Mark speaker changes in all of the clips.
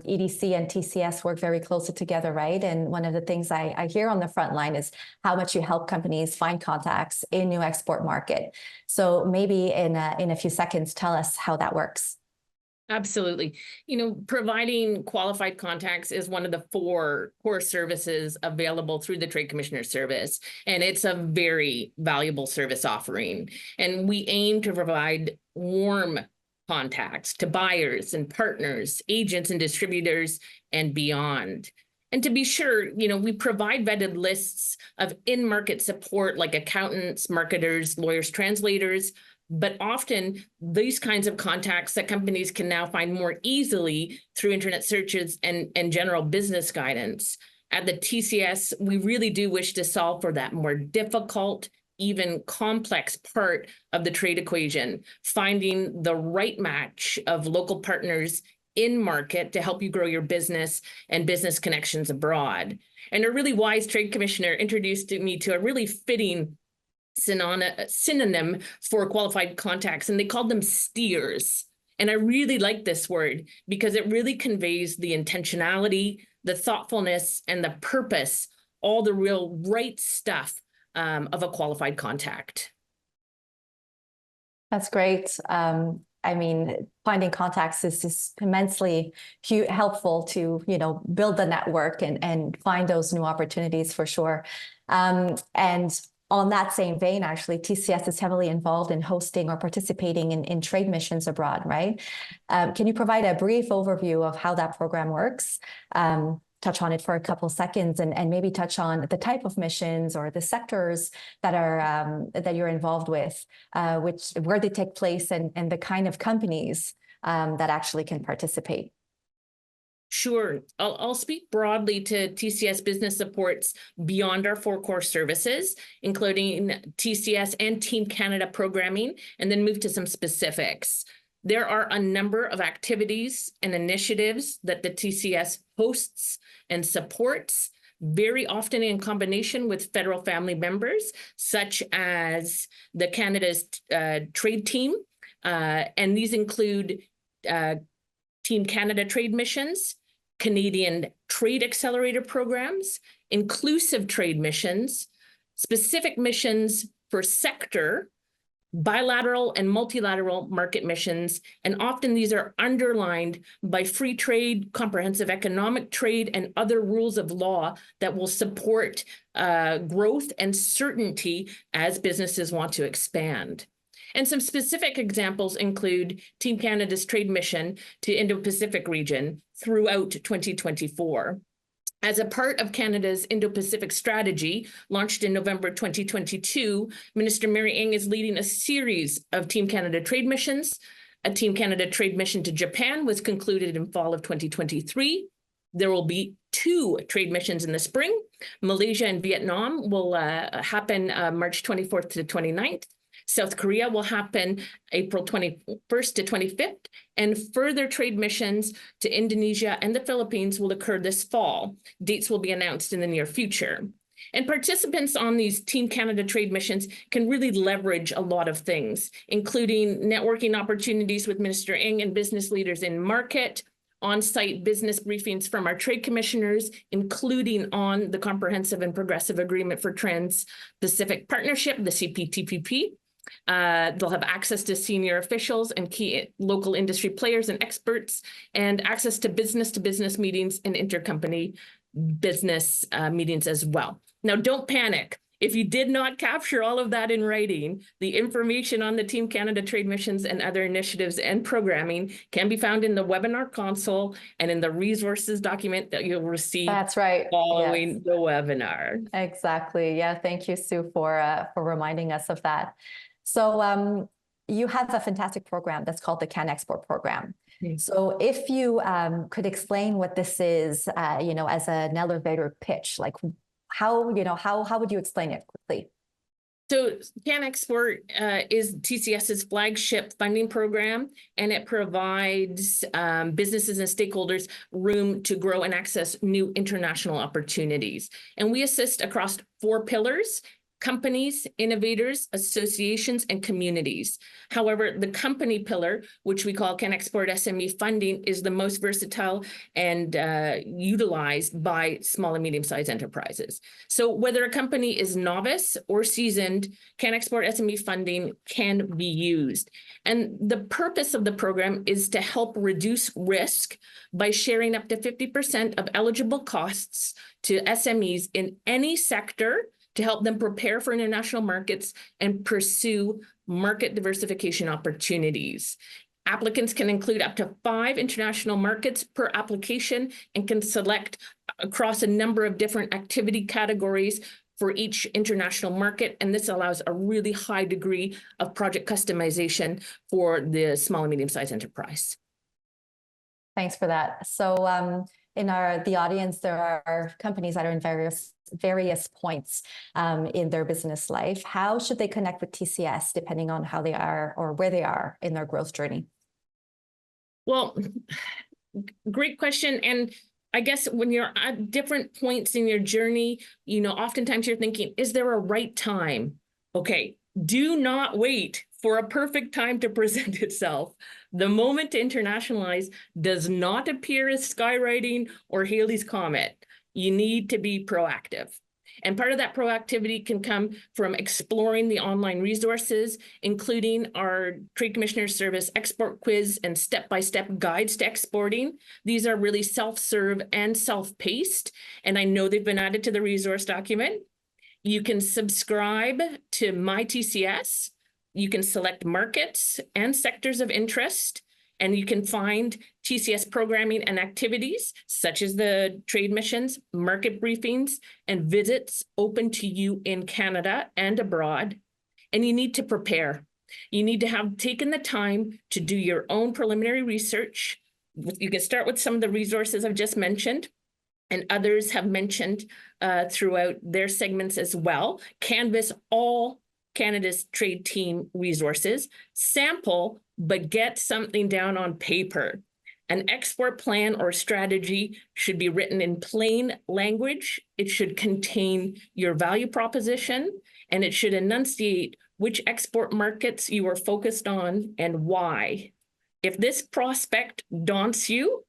Speaker 1: EDC and TCS work very closely together, right? And one of the things I hear on the front line is how much you help companies find contacts in new export market. So maybe in a few seconds, tell us how that works.
Speaker 2: Absolutely. Providing qualified contacts is one of the 4 core services available through the Trade Commissioner Service, and it's a very valuable service offering. And we aim to provide warm contacts to buyers and partners, agents and distributors, and beyond. And to be sure, we provide vetted lists of in-market support like accountants, marketers, lawyers, translators, but often these kinds of contacts that companies can now find more easily through internet searches and general business guidance. At the TCS, we really do wish to solve for that more difficult, even complex part of the trade equation, finding the right match of local partners in market to help you grow your business and business connections abroad. And a really wise trade commissioner introduced me to a really fitting synonym for qualified contacts, and they called them steers. And I really like this word because it really conveys the intentionality, the thoughtfulness, and the purpose, all the real right stuff of a qualified contact.
Speaker 1: That's great. I mean, finding contacts is just immensely helpful to, build the network and find those new opportunities for sure. And on that same vein, actually, TCS is heavily involved in hosting or participating in trade missions abroad, right? Can you provide a brief overview of how that program works? Touch on it for a couple seconds and maybe touch on the type of missions or the sectors that are that you're involved with, where they take place and the kind of companies that actually can participate.
Speaker 2: Sure. I'll speak broadly to TCS business supports beyond our 4 core services, including TCS and Team Canada programming, and then move to some specifics. There are a number of activities and initiatives that the TCS hosts and supports, very often in combination with federal family members, such as the Canada's trade team. And these include Team Canada trade missions, Canadian trade accelerator programs, inclusive trade missions, specific missions for sector, bilateral and multilateral market missions, and often these are underlined by free trade, comprehensive economic trade, and other rules of law that will support growth and certainty as businesses want to expand. And some specific examples include Team Canada's trade mission to Indo-Pacific region throughout 2024. As a part of Canada's Indo-Pacific strategy, launched in November 2022, Minister Mary Ng is leading a series of Team Canada trade missions. A Team Canada trade mission to Japan was concluded in fall of 2023. There will be 2 trade missions in the spring. Malaysia and Vietnam will happen March 24th to 29th. South Korea will happen April 21st to 25th, and further trade missions to Indonesia and the Philippines will occur this fall. Dates will be announced in the near future. And participants on these Team Canada trade missions can really leverage a lot of things, including networking opportunities with Minister Ng and business leaders in market, on-site business briefings from our trade commissioners, including on the Comprehensive and Progressive Agreement for Trans-Pacific Partnership, the CPTPP. They'll have access to senior officials and key local industry players and experts, and access to business meetings and intercompany business meetings as well. Now, don't panic. If you did not capture all of that in writing, the information on the Team Canada trade missions and other initiatives and programming can be found in the webinar console and in the resources document that you'll receive.
Speaker 1: That's right.
Speaker 2: Following the webinar.
Speaker 1: Exactly. Yeah. Thank you, Sue, for reminding us of that. So you have a fantastic program that's called the CanExport program. So if you could explain what this is, as an elevator pitch, like how would you explain it quickly?
Speaker 2: So CanExport is TCS's flagship funding program, and it provides businesses and stakeholders room to grow and access new international opportunities. And we assist across 4 pillars: companies, innovators, associations, and communities. However, the company pillar, which we call CanExport SME funding, is the most versatile and utilized by small and medium-sized enterprises. So whether a company is novice or seasoned, CanExport SME funding can be used. And the purpose of the program is to help reduce risk by sharing up to 50% of eligible costs to SMEs in any sector to help them prepare for international markets and pursue market diversification opportunities. Applicants can include up to 5 international markets per application and can select across a number of different activity categories for each international market. And this allows a really high degree of project customization for the small and medium-sized enterprise.
Speaker 1: Thanks for that. So in the audience, there are companies that are in various points in their business life. How should they connect with TCS depending on how they are or where they are in their growth journey?
Speaker 2: Well, great question. And I guess when you're at different points in your journey, you know, oftentimes you're thinking, is there a right time? Okay, do not wait for a perfect time to present itself. The moment to internationalize does not appear as skywriting or Halley's Comet. You need to be proactive. And part of that proactivity can come from exploring the online resources, including our Trade Commissioner Service export quiz and step-by-step guides to exporting. These are really self-serve and self-paced, and I know they've been added to the resource document. You can subscribe to My TCS. You can select markets and sectors of interest, and you can find TCS programming and activities, such as the trade missions, market briefings, and visits open to you in Canada and abroad. And you need to prepare. You need to have taken the time to do your own preliminary research. You can start with some of the resources I've just mentioned, and others have mentioned throughout their segments as well. Canvas all Canada's trade team resources, sample, but get something down on paper. An export plan or strategy should be written in plain language. It should contain your value proposition, and it should enunciate which export markets you are focused on and why. If this prospect daunts you,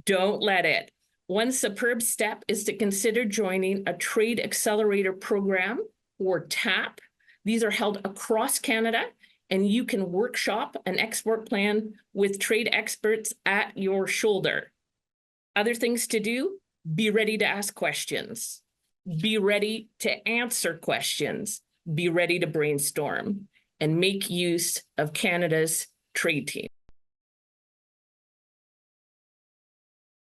Speaker 2: don't let it. One superb step is to consider joining a Trade Accelerator Program, or TAP. These are held across Canada, and you can workshop an export plan with trade experts at your shoulder. Other things to do: be ready to ask questions, be ready to answer questions, be ready to brainstorm, and make use of Canada's trade team.